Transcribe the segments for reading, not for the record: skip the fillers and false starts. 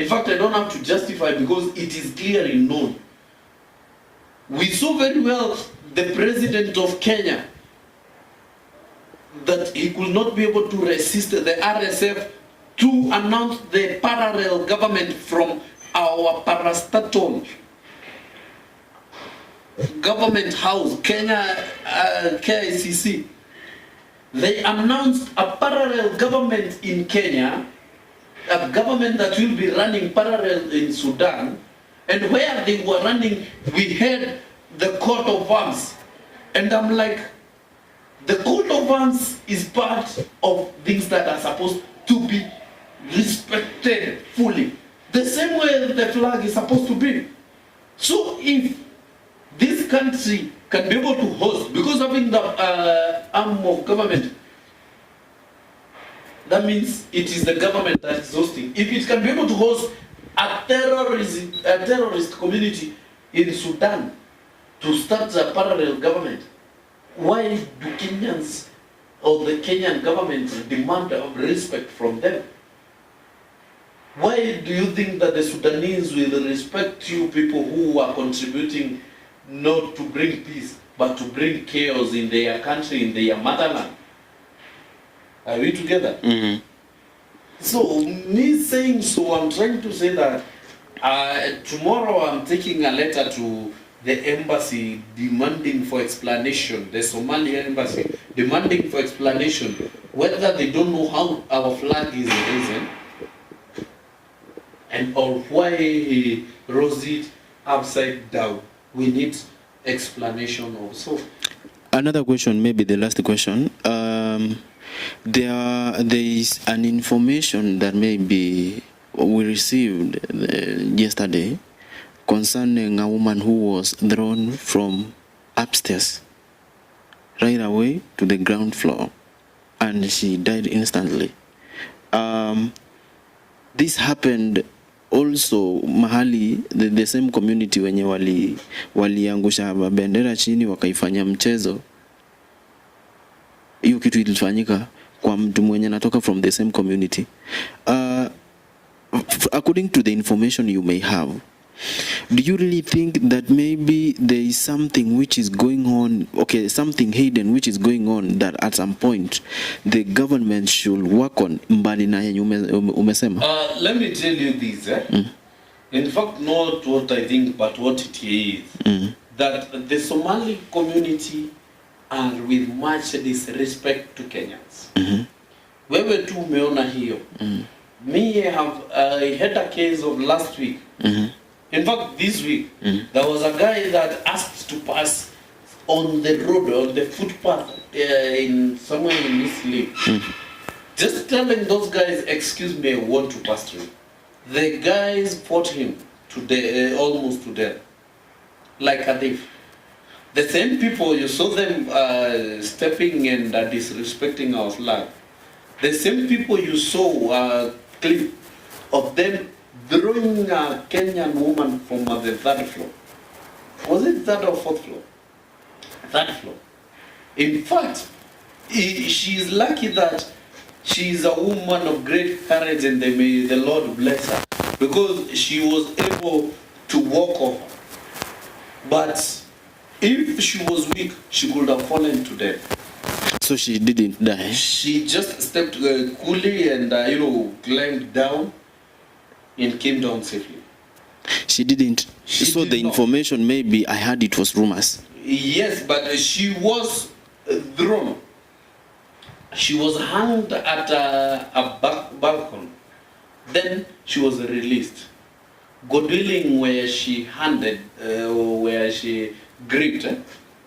In fact, I don't have to justify because it is clearly known. We saw very well the president of Kenya that he could not be able to resist the RSF to announce the parallel government from our parastatal government house, Kenya KICC. They announced a parallel government in Kenya, a government that will be running parallel in Sudan, and where they were running, we had the coat of arms. And I'm like, the coat of arms is part of things that are supposed to be respected fully. The same way the flag is supposed to be. So if this country can be able to host, because having the arm of government, that means it is the government that is hosting. If it can be able to host a terrorist community in Sudan to start a parallel government, why do Kenyans or the Kenyan government demand respect from them? Why do you think that the Sudanese will respect you people who are contributing not to bring peace, but to bring chaos in their country, in their motherland? Are we together? Mm-hmm. So, me saying so, I'm trying to say that tomorrow I'm taking a letter to the embassy demanding for explanation, the Somalian embassy demanding for explanation whether they don't know how our flag is risen and or why he rose it upside down. We need explanation also. Another question, maybe the last question. There is an information that maybe we received yesterday concerning a woman who was thrown from upstairs right away to the ground floor, and she died instantly. This happened also mahali the same community wenye waliangusha bendera chini wakaifanya mchezo. Hiyo kitu ilifanyika kwa mtu mwenye natoka from the same community. According to the information you may have, do you really think that maybe there is something which is going on, okay, something hidden which is going on that at some point the government should work on? Mbali na yenye umesema. Let me tell you this. In fact, not what I think, but what it is. That the Somali community are with much disrespect to Kenyans. Wewe tu umeona hiyo. Me I had a case of last week. In fact, this week, there was a guy that asked to pass on the road, on the footpath in somewhere in Misli. Just telling those guys, excuse me, I want to pass through. The guys fought him to almost to death, like a thief. The same people, you saw them stepping and disrespecting our flag. The same people you saw a clip of them throwing a Kenyan woman from the third floor. Was it third or fourth floor? Third floor. In fact, she is lucky that she is a woman of great courage, and may the Lord bless her, because she was able to walk over. But if she was weak, she could have fallen to death. So she didn't die? She just stepped coolly and climbed down and came down safely. She didn't. So the information, maybe I heard it was rumors. Yes, but she was thrown. She was hanged at a balcony. Then she was released. God willing, where she handed, where she gripped,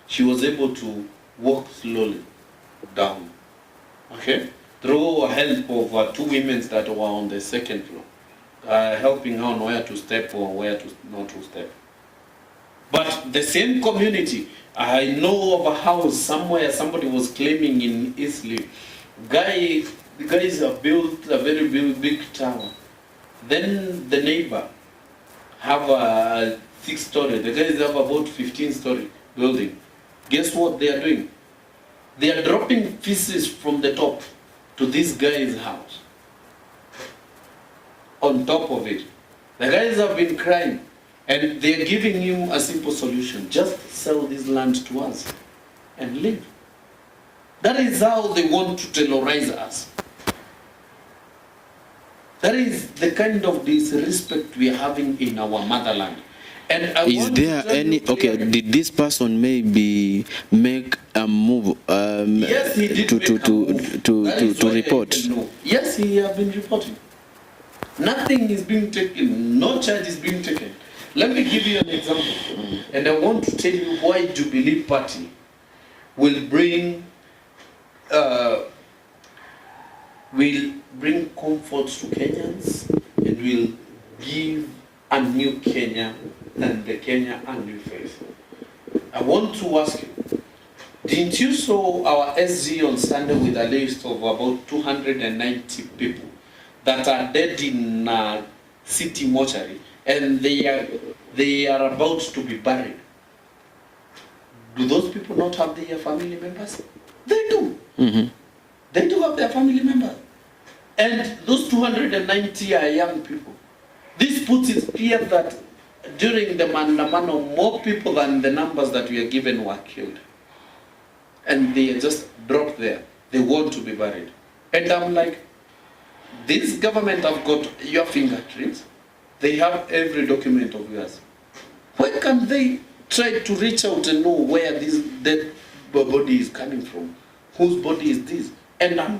she was able to walk slowly down. Okay? Through help of two women that were on the second floor. Helping her on where to step or where to not to step. But the same community, I know of a house somewhere somebody was claiming in Eastleigh. The guys have built a very big tower. Then the neighbor have a 6-story. The guys have about 15-story building. Guess what they are doing? They are dropping pieces from the top to this guy's house. On top of it, The guys have been crying, and they're giving him a simple solution. Just sell this land to us and leave. That is how they want to terrorize us. That is the kind of disrespect we are having in our motherland. And I Is want there to tell any, you okay, clearly, did this person maybe make a move yes, he did make a move. That is to why I report? can know. Yes, he has been reporting. Nothing is being taken, no charge is being taken. Let me give you an example. And I want to tell you why Jubilee Party will bring comfort to Kenyans and will give a new Kenya and the Kenya a new face. I want to ask you, didn't you saw our SG on Sunday with a list of about 290 people that are dead in city mortuary, and they are about to be buried? Do those people not have their family members? They do. Mm-hmm. They do have their family members. And those 290 are young people. This puts it clear that during the Mandamano, more people than the numbers that we are given were killed. And they are just dropped there. They want to be buried. And I'm like, this government have got your fingerprints. They have every document of yours. Why can't they try to reach out and know where this dead body is coming from? Whose body is this? And I'm not